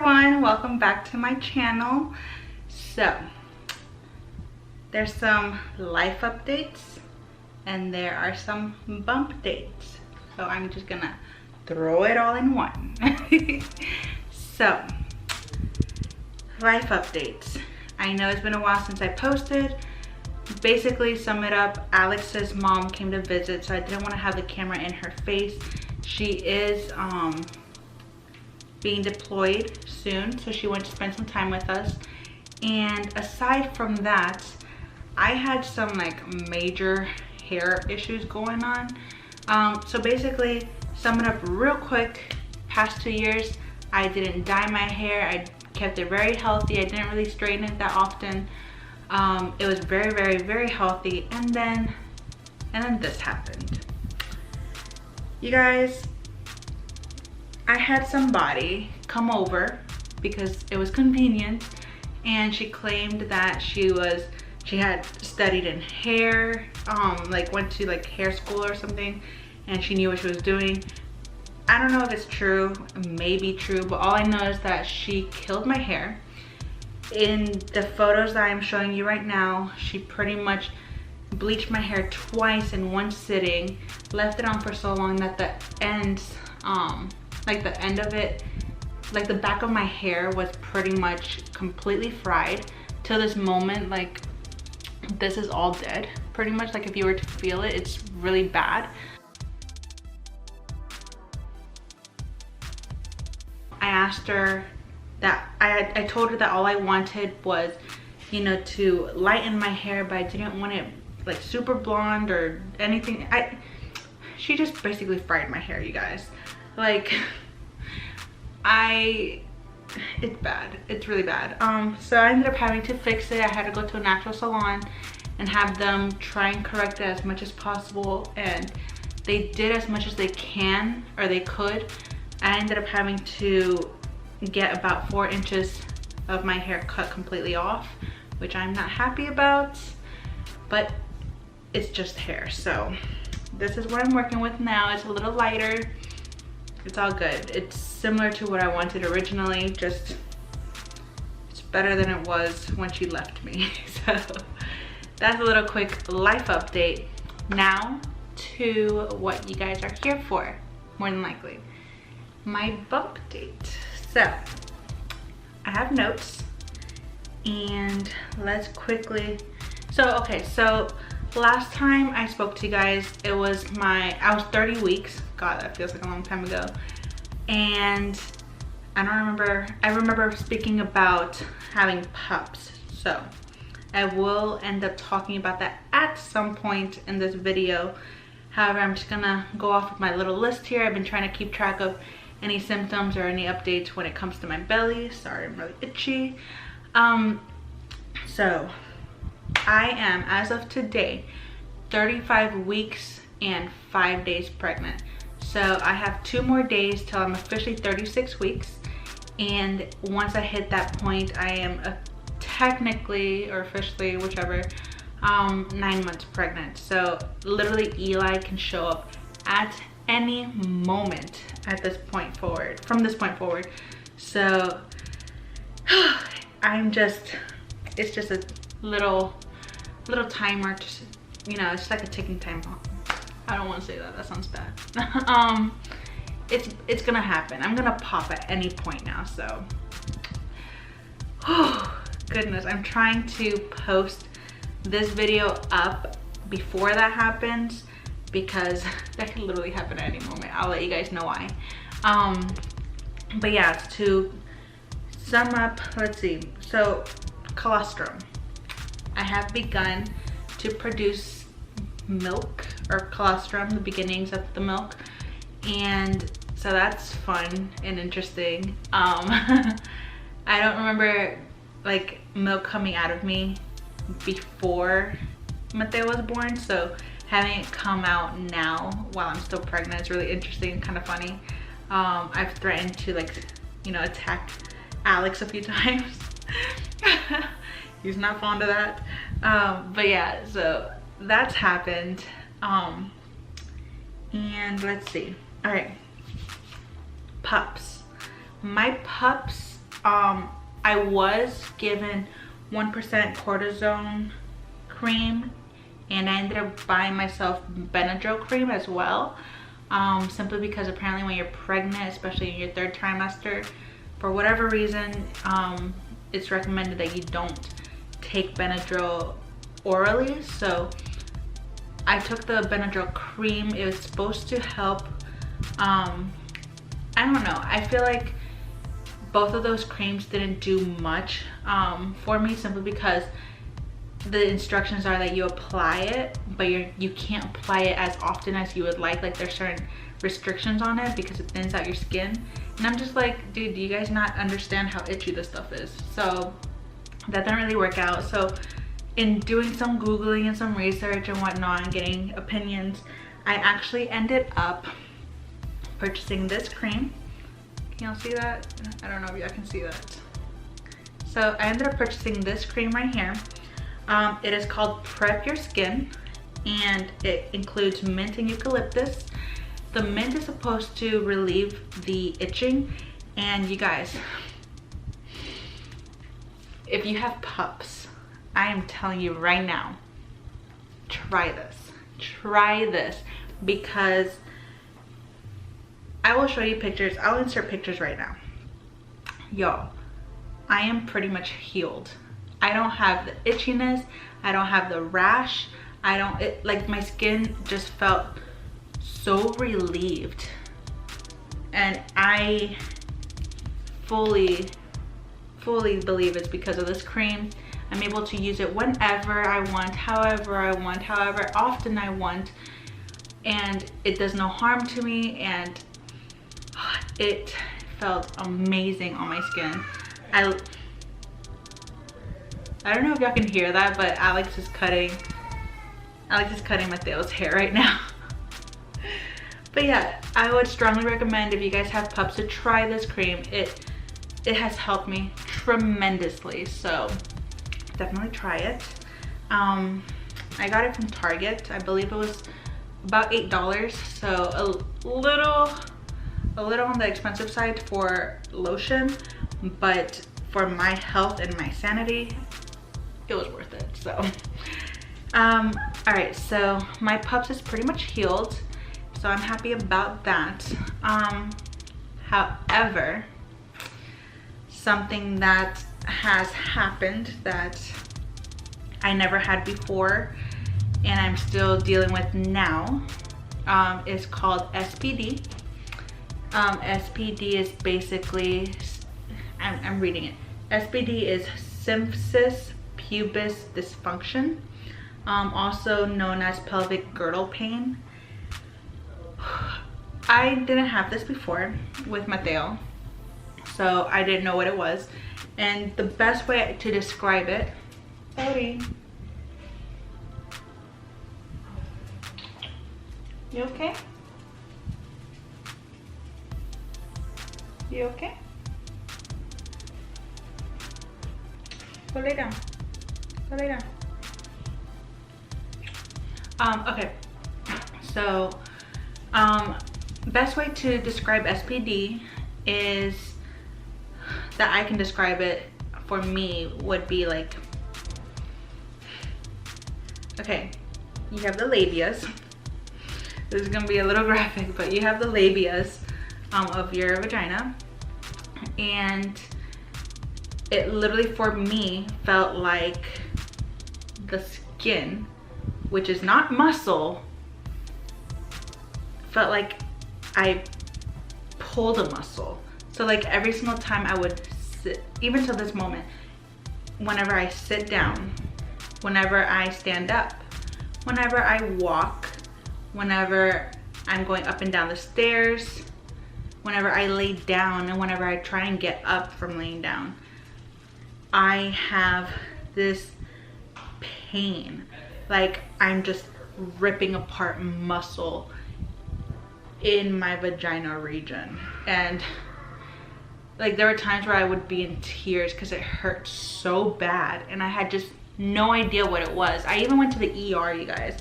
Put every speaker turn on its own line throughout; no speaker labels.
everyone, welcome back to my channel. So there's some life updates and there are some bump dates, so I'm just gonna throw it all in one. So life updates. I know it's been a while since I posted. Basically, sum it up, Alex's mom came to visit, so I didn't want to have the camera in her face. She is being deployed soon, so she went to spend some time with us. And aside from that, I had some like major hair issues going on. So basically, sum it up real quick, past 2 years, I didn't dye my hair. I kept it very healthy. I didn't really straighten it that often. It was very healthy, and then this happened. You guys, I had somebody come over because it was convenient, and she claimed that she had studied in hair, like went to like hair school or something, and she knew what she was doing. I don't know if it's true, it may be true, but all I know is that she killed my hair. In the photos that I'm showing you right now, she pretty much bleached my hair twice in one sitting, left it on for so long that the ends, like the end of it, like the back of my hair was pretty much completely fried. Till this moment, like this is all dead pretty much. Like if you were to feel it, it's really bad. I asked her that I told her that all I wanted was, you know, to lighten my hair, but I didn't want it like super blonde or anything. She just basically fried my hair, you guys. Like it's bad, it's really bad. So I ended up having to fix it. I had to go to a natural salon and have them try and correct it as much as possible, and they did as much as they can, or they could. I ended up having to get about 4 inches of my hair cut completely off, which I'm not happy about, but it's just hair. So this is what I'm working with now. It's a little lighter. It's all good. It's similar to what I wanted originally, just it's better than it was when she left me. So that's a little quick life update. Now to what you guys are here for, more than likely, my bump date. So I have notes, and let's quickly, okay, so last time I spoke to you guys, it was I was 30 weeks. God, that feels like a long time ago. And I remember speaking about having pups. So I will end up talking about that at some point in this video. However, I'm just gonna go off of my little list here. I've been trying to keep track of any symptoms or any updates when it comes to my belly. Sorry, I'm really itchy. So I am, as of today, 35 weeks and 5 days pregnant. So I have 2 more days till I'm officially 36 weeks. And once I hit that point, I am technically, or officially, whichever, 9 months pregnant. So literally Eli can show up at any moment at this point forward, from this point forward. So it's just a little timer, just, you know, it's like a ticking time bomb. I don't want to say that sounds bad. It's gonna happen. I'm gonna pop at any point now. So goodness, I'm trying to post this video up before that happens, because that could literally happen at any moment. I'll let you guys know why. But yeah, to sum up, let's see. So colostrum, I have begun to produce milk, or colostrum, the beginnings of the milk, and so that's fun and interesting. I don't remember like milk coming out of me before Mateo was born, so having it come out now while I'm still pregnant is really interesting and kind of funny. I've threatened to, like, you know, attack Alex a few times. He's not fond of that. But yeah, so that's happened. And let's see. All right, pups. My pups I was given 1% cortisone cream, and I ended up buying myself Benadryl cream as well, simply because apparently when you're pregnant, especially in your 3rd trimester, for whatever reason, it's recommended that you don't take Benadryl orally. So I took the Benadryl cream. It was supposed to help, I don't know, I feel like both of those creams didn't do much for me, simply because the instructions are that you apply it, but you can't apply it as often as you would like there's certain restrictions on it because it thins out your skin. And I'm just like, dude, do you guys not understand how itchy this stuff is? So that didn't really work out. So in doing some Googling and some research and whatnot and getting opinions, I actually ended up purchasing this cream. Can y'all see that? I don't know if y'all can see that. So I ended up purchasing this cream right here. It is called Prep Your Skin, and it includes mint and eucalyptus. The mint is supposed to relieve the itching, and you guys, if you have pups, I am telling you right now, try this, because I will show you pictures. I'll insert pictures right now. Y'all, I am pretty much healed. I don't have the itchiness, I don't have the rash, like my skin just felt so relieved, and I fully believe it's because of this cream. I'm able to use it whenever I want, however I want, however often I want, and it does no harm to me, and it felt amazing on my skin. I don't know if y'all can hear that, but Alex is cutting Mateo's hair right now. But yeah, I would strongly recommend, if you guys have pups, to try this cream. It has helped me tremendously, so definitely try it. I got it from Target. I believe it was about $8, so a little on the expensive side for lotion, but for my health and my sanity, it was worth it. So all right, so my pups is pretty much healed, so I'm happy about that. However, something that has happened that I never had before and I'm still dealing with now is called SPD. SPD is basically, I'm reading it. SPD is symphysis pubis dysfunction, also known as pelvic girdle pain. I didn't have this before with Mateo, so I didn't know what it was. And the best way to describe it, Odie, you okay? You okay? Go lay down. Go lay down. Okay, so best way to describe SPD is that I can describe it for me would be like, okay, you have the labias. This is gonna be a little graphic, but you have the labias of your vagina, and it literally for me felt like the skin, which is not muscle, felt like I pulled a muscle. So like every single time I would sit, even to this moment, whenever I sit down, whenever I stand up, whenever I walk, whenever I'm going up and down the stairs, whenever I lay down, and whenever I try and get up from laying down, I have this pain. Like I'm just ripping apart muscle in my vagina region. And like there were times where I would be in tears because it hurt so bad, and I had just no idea what it was. I even went to the ER, you guys,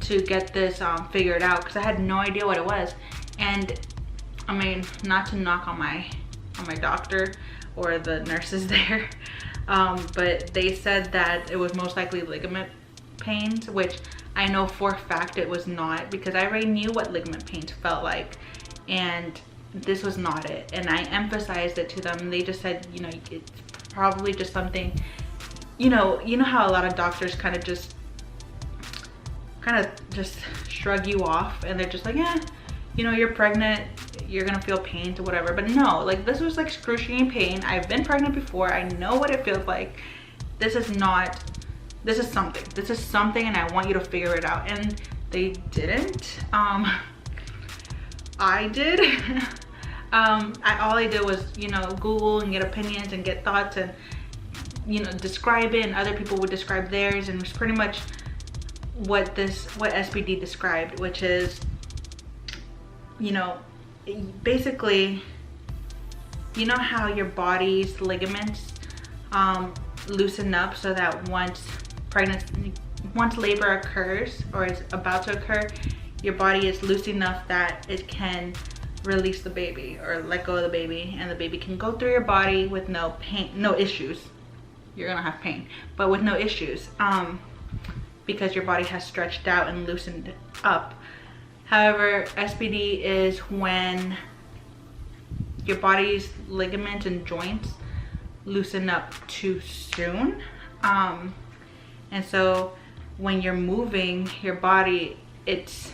to get this figured out, because I had no idea what it was. And I mean, not to knock on my doctor or the nurses there. But they said that it was most likely ligament pains, which I know for a fact it was not, because I already knew what ligament pains felt like, and this was not it. And I emphasized it to them, and they just said, you know, it's probably just something, you know how a lot of doctors kind of just shrug you off, and they're just like, yeah, you know, you're pregnant, you're gonna feel pains or whatever. But no, like, this was like excruciating pain. I've been pregnant before, I know what it feels like. This is something, and I want you to figure it out. And they didn't. I did. All I did was, you know, Google and get opinions and get thoughts, and, you know, describe it, and other people would describe theirs, and it was pretty much what SBD described, which is, you know, basically, you know how your body's ligaments loosen up so that once labor occurs or is about to occur, your body is loose enough that it can release the baby or let go of the baby, and the baby can go through your body with no pain, no issues. You're gonna have pain, but with no issues, because your body has stretched out and loosened up. However, SBD is when your body's ligaments and joints loosen up too soon. And so when you're moving your body, it's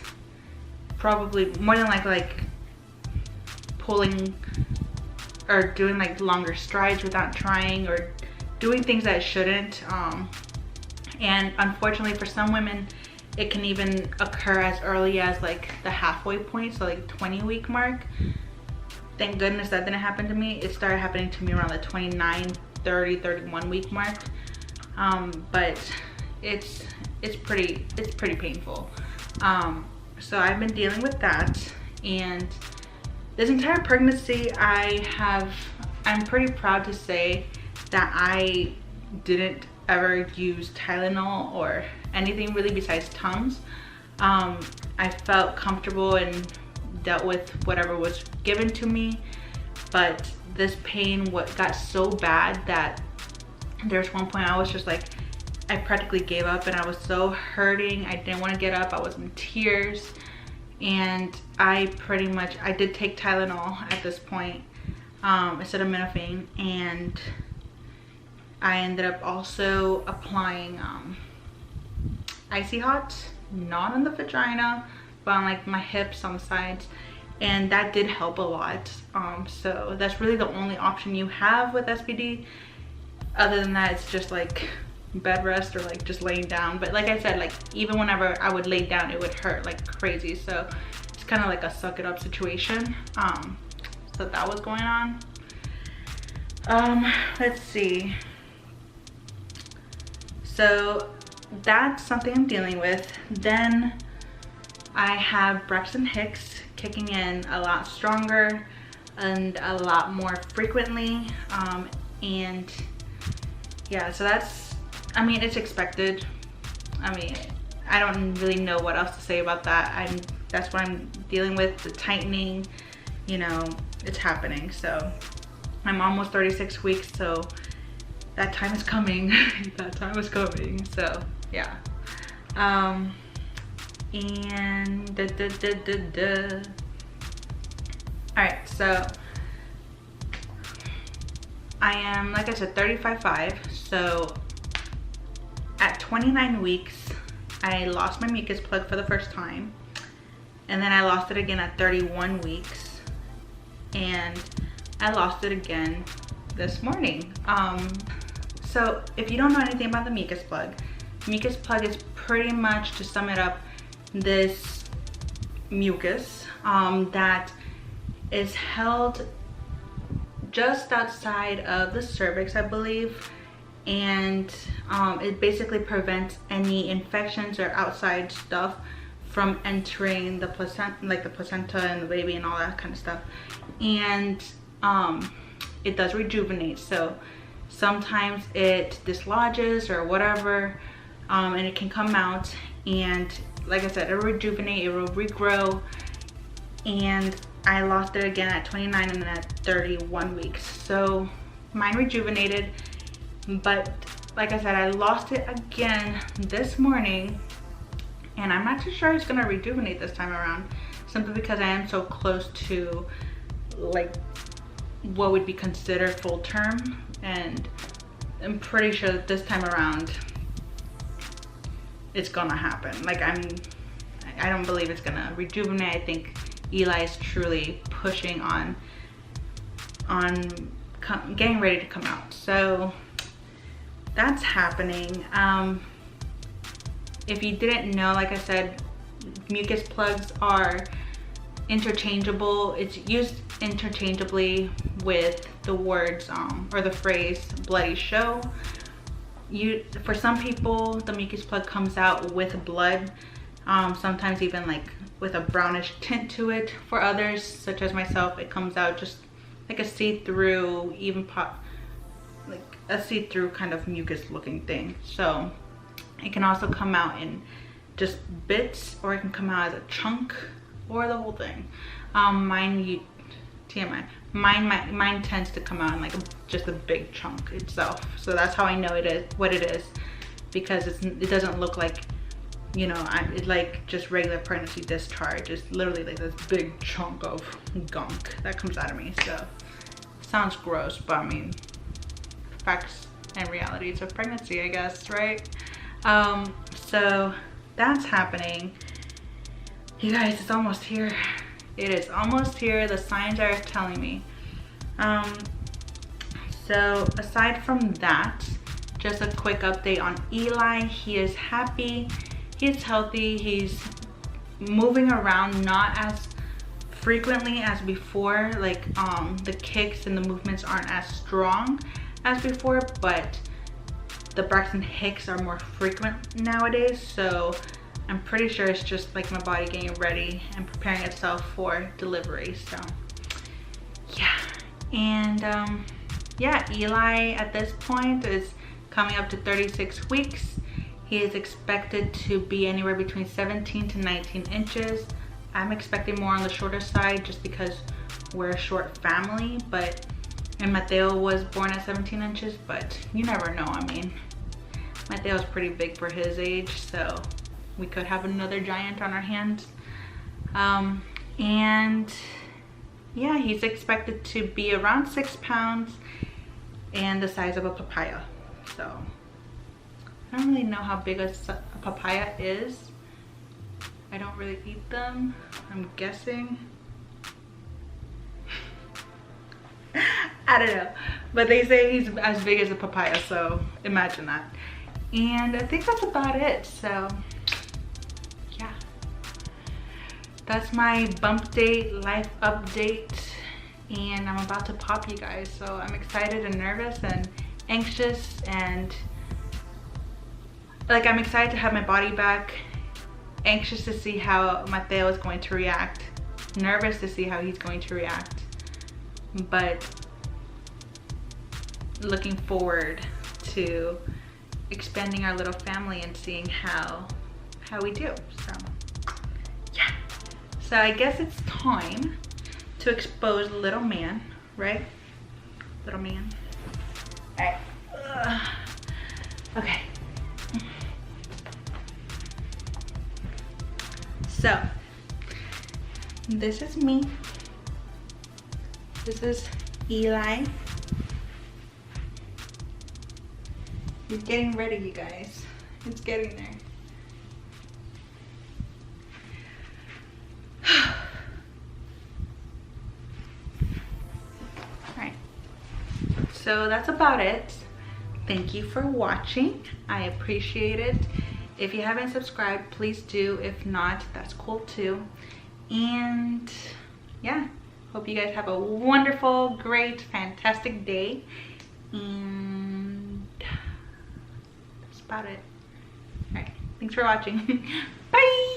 probably more than like pulling or doing like longer strides without trying, or doing things that it shouldn't. And unfortunately for some women, it can even occur as early as like the halfway point, so like 20-week mark. Thank goodness that didn't happen to me. It started happening to me around the 29, 30, 31 week mark. But it's pretty painful. So I've been dealing with that, and this entire pregnancy I'm pretty proud to say that I didn't ever use Tylenol or anything really besides Tums. I felt comfortable and dealt with whatever was given to me, but this pain got so bad that there's one point I was just like, I practically gave up, and I was so hurting. I didn't want to get up. I was in tears, and I did take Tylenol at this point, acetaminophen, and I ended up also applying icy hot, not on the vagina, but on like my hips, on the sides, and that did help a lot. So that's really the only option you have with SBD. Other than that, it's just like bed rest or like just laying down. But like I said, like even whenever I would lay down, it would hurt like crazy. So it's kind of like a suck it up situation. So that was going on. Let's see. So that's something I'm dealing with. Then I have Braxton Hicks kicking in a lot stronger and a lot more frequently. And yeah, so that's, I mean, it's expected. I mean, I don't really know what else to say about that. That's what I'm dealing with, the tightening, you know, it's happening. So I'm almost 36 weeks, so that time is coming. That time is coming, so yeah. And all right, so I am, like I said, 35.5. So at 29 weeks, I lost my mucus plug for the first time, and then I lost it again at 31 weeks, and I lost it again this morning. So if you don't know anything about the mucus plug is pretty much, to sum it up, this mucus that is held just outside of the cervix, I believe, and it basically prevents any infections or outside stuff from entering the placenta, like the placenta and the baby and all that kind of stuff. And it does rejuvenate, so sometimes it dislodges or whatever, and it can come out, and like I said, it will rejuvenate, it will regrow. And I lost it again at 29 and then at 31 weeks. So mine rejuvenated, but like I said, I lost it again this morning, and I'm not too sure it's gonna rejuvenate this time around, simply because I am so close to like what would be considered full term, and I'm pretty sure that this time around it's gonna happen. Like I don't believe it's gonna rejuvenate. I think Eli is truly pushing on getting ready to come out. So that's happening. If you didn't know, like I said, mucus plugs are interchangeable. It's used interchangeably with the words or the phrase bloody show. For some people, the mucus plug comes out with blood, sometimes even like with a brownish tint to it. For others, such as myself, it comes out just like a see-through, like a see-through kind of mucus looking thing. So it can also come out in just bits, or it can come out as a chunk, or the whole thing. Mine tends to come out in like just a big chunk itself. So that's how I know it is what it is, because it doesn't look like, you know, it's like just regular pregnancy discharge. It's literally like this big chunk of gunk that comes out of me. So it sounds gross, but I mean, facts and realities of pregnancy, I guess, right? So that's happening. You guys, it's almost here. It is almost here. The signs are telling me. So aside from that, just a quick update on Eli. He is happy. He's healthy. He's moving around not as frequently as before. Like the kicks and the movements aren't as strong as before, but the Braxton Hicks are more frequent nowadays. So I'm pretty sure it's just like my body getting ready and preparing itself for delivery. So yeah, and yeah, Eli at this point is coming up to 36 weeks. He is expected to be anywhere between 17 to 19 inches. I'm expecting more on the shorter side just because we're a short family, and Mateo was born at 17 inches, but you never know. I mean, Mateo's pretty big for his age, so we could have another giant on our hands. And yeah, he's expected to be around 6 pounds and the size of a papaya. So I don't really know how big a papaya is. I don't really eat them. I'm guessing. I don't know, but they say he's as big as a papaya, so imagine that. And I think that's about it. So yeah, that's my bump date life update, and I'm about to pop, you guys. So I'm excited and nervous and anxious, and like I'm excited to have my body back, anxious to see how Mateo is going to react, nervous to see how he's going to react, but looking forward to expanding our little family and seeing how we do. So yeah, so I guess it's time to expose little man, right? Little man. All right. Okay. So this is me. This is Eli. He's getting ready, you guys. It's getting there. Alright. So that's about it. Thank you for watching. I appreciate it. If you haven't subscribed, please do. If not, that's cool too. And yeah, hope you guys have a wonderful, great, fantastic day. And that's about it. All right, thanks for watching. Bye.